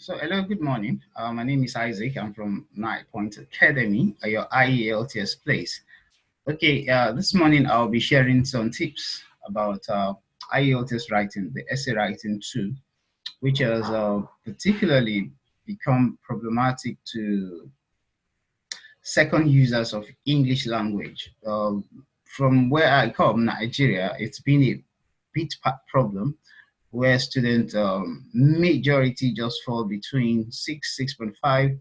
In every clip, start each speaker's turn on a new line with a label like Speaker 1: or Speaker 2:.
Speaker 1: So, hello, good morning. My name is Isaac. I'm from 9 Point Academy, your IELTS place. Okay, this morning I'll be sharing some tips about IELTS writing, the essay writing too, which has particularly become problematic to second users of English language. From where I come, Nigeria, it's been a bit problem where students majority just fall between 6.5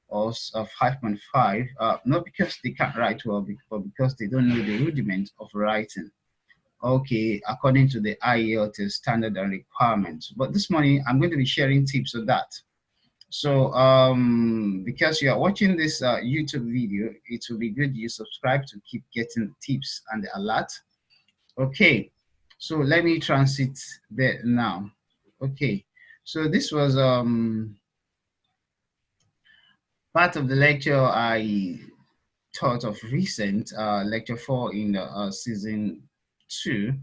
Speaker 1: or 5.5, not because they can't write well, but because they don't know the rudiment of writing. Okay, according to the IELTS standard and requirements. But this morning, I'm going to be sharing tips on that. So, because you are watching this YouTube video, it will be good you subscribe to keep getting the tips and the alert. Okay, so let me transit there now. Okay, so this was part of the lecture I taught of recent, lecture 4 in season 2.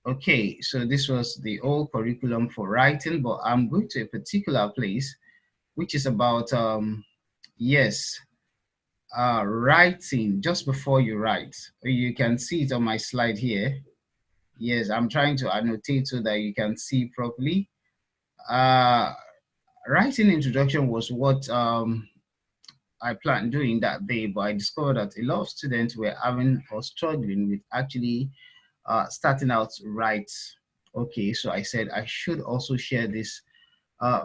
Speaker 1: Okay, so this was the old curriculum for writing, but I'm going to a particular place, which is about, yes, writing just before you write. You can see it on my slide here. Yes, I'm trying to annotate so that you can see properly. Writing introduction was what I planned doing that day, but I discovered that a lot of students were having or struggling with actually starting out right. Okay, so I said I should also share this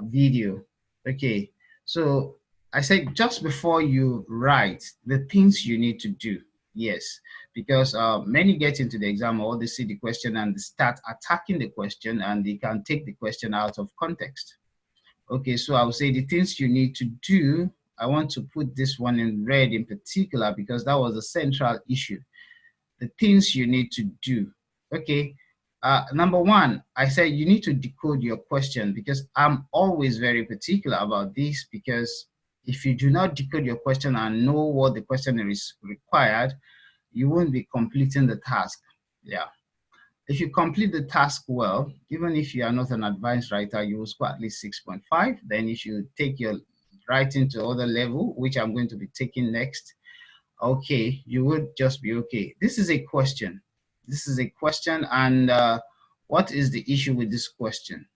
Speaker 1: video. Okay, so I said just before you write, the things you need to do. Yes, because many get into the exam or they see the question and they start attacking the question and they can take the question out of context. Okay, so I would say the things you need to do. I want to put this one in red in particular because that was a central issue. The things you need to do. Okay, number one, I said you need to decode your question because I'm always very particular about this because if you do not decode your question and know what the question is required, you won't be completing the task. Yeah. If you complete the task well, even if you are not an advanced writer, you will score at least 6.5. Then if you take your writing to other level, which I'm going to be taking next, okay, you would just be okay. This is a question. This is a question, and what is the issue with this question?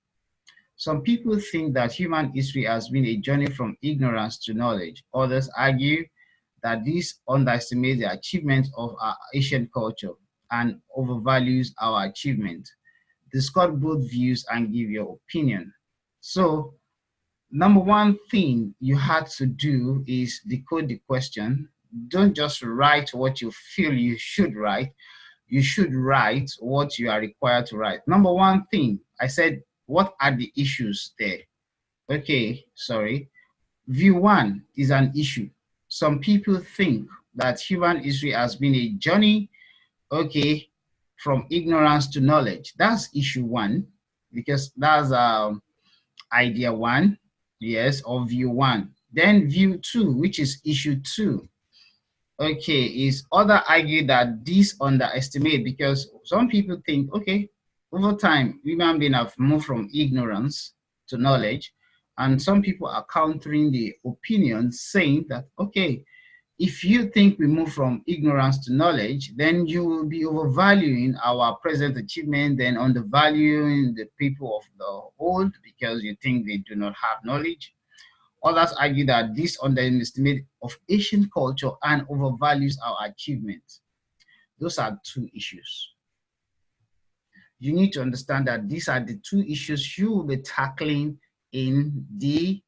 Speaker 1: Some people think that human history has been a journey from ignorance to knowledge. Others argue that this underestimates the achievements of our Asian culture and overvalues our achievement. Discuss both views and give your opinion. So, number one thing you had to do is decode the question. Don't just write what you feel you should write. You should write what you are required to write. Number one thing, I said, what are the issues there? Okay, sorry. View one is an issue. Some people think that human history has been a journey, okay, from ignorance to knowledge. That's issue one, because that's idea one, yes, or view one. Then view two, which is issue two, okay, is other argue that this underestimate because some people think, okay, over time, human beings have moved from ignorance to knowledge, and some people are countering the opinion saying that, okay, if you think we move from ignorance to knowledge, then you will be overvaluing our present achievement, then undervaluing the people of the old because you think they do not have knowledge. Others argue that this underestimate of Asian culture and overvalues our achievements. Those are two issues. You need to understand that these are the two issues you will be tackling in the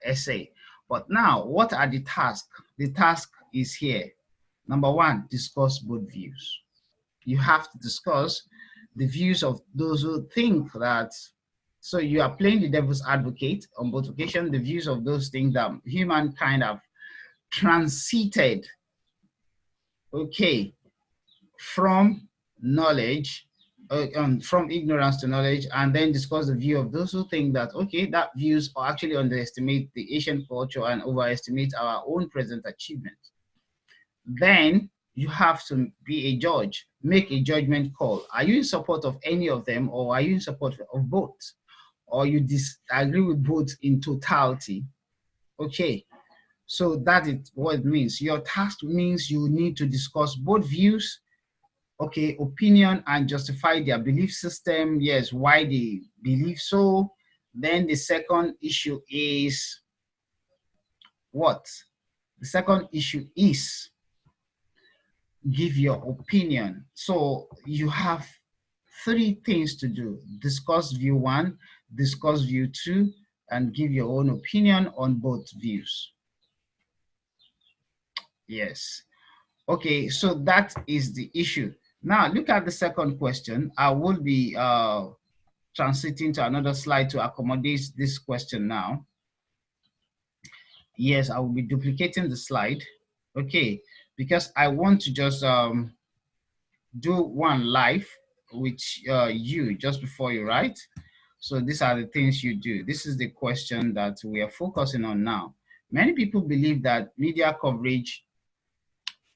Speaker 1: essay. But now, what are the tasks? The task is here. Number one, discuss both views. You have to discuss the views of those who think that, so you are playing the devil's advocate on both occasions, the views of those things that humankind have transited, okay, from knowledge, from ignorance to knowledge, and then discuss the view of those who think that, okay, that views are actually underestimate the Asian culture and overestimate our own present achievements. Then you have to be a judge, make a judgment call. Are you in support of any of them or are you in support of both? or you disagree with both in totality. Okay, so that is what it means. Your task means you need to discuss both views, okay, opinion, and justify their belief system. Yes, why they believe so. Then the second issue is what? The second issue is give your opinion. So you have three things to do: discuss view one, discuss view two, and give your own opinion on both views. Yes. Okay, so that is the issue. Now look at the second question. I will be transiting to another slide to accommodate this question now. Yes, I will be duplicating the slide. Okay, because I want to just do one live with you just before you write. So these are the things you do. This is the question that we are focusing on now. Many people believe that media coverage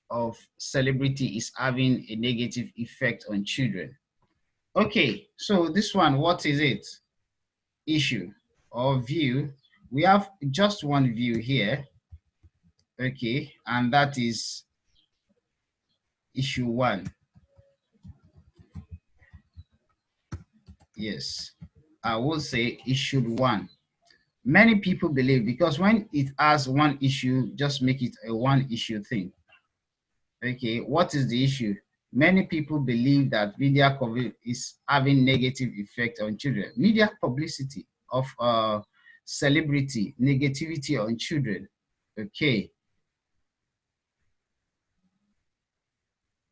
Speaker 1: of celebrity is having a negative effect on children. Okay, so this one, what is it? Issue or view. We have just one view here. Okay, and that is issue one. Yes, I will say issue one. Many people believe, because when it has one issue, just make it a one issue thing. Okay, what is the issue? Many people believe that media coverage is having negative effect on children. Media publicity of celebrity, negativity on children. Okay,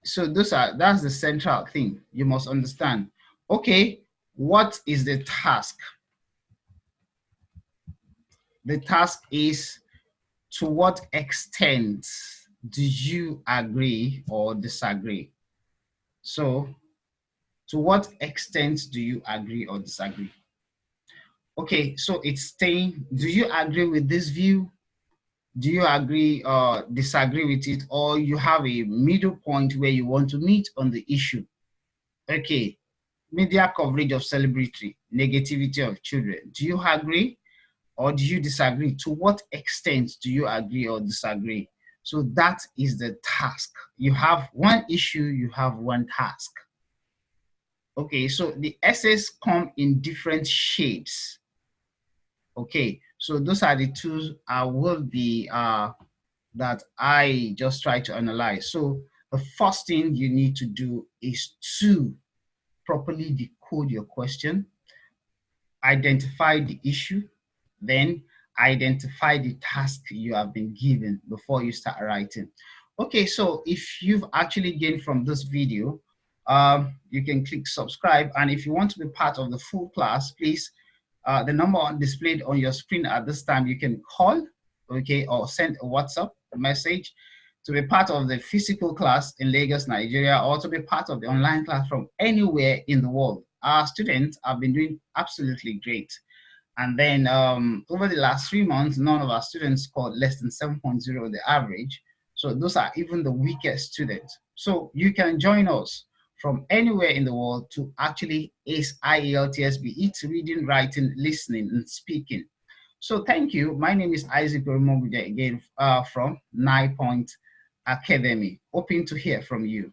Speaker 1: so that's the central thing you must understand. Okay, what is the task? The task is, to what extent do you agree or disagree? So, to what extent do you agree or disagree? Okay, so it's saying, do you agree with this view? Do you agree or disagree with it? Or you have a middle point where you want to meet on the issue? Okay, media coverage of celebrity, negativity of children. Do you agree or do you disagree? To what extent do you agree or disagree? So that is the task. You have one issue, you have one task. Okay, so the essays come in different shapes. Okay, so those are the tools I will be that I just try to analyze. So the first thing you need to do is to properly decode your question, identify the issue, then identify the task you have been given before you start writing. Okay, so if you've actually gained from this video, you can click subscribe. And if you want to be part of the full class, please, the number displayed on your screen at this time, you can call, okay, or send a WhatsApp message to be part of the physical class in Lagos, Nigeria, or to be part of the online class from anywhere in the world. Our students have been doing absolutely great. And then over the last 3 months, none of our students scored less than 7.0 the average. So those are even the weakest students. So you can join us from anywhere in the world to actually ace IELTS, be it reading, writing, listening, and speaking. So thank you. My name is Isaac Oromoguja again from 9 Point Academy. Hoping to hear from you.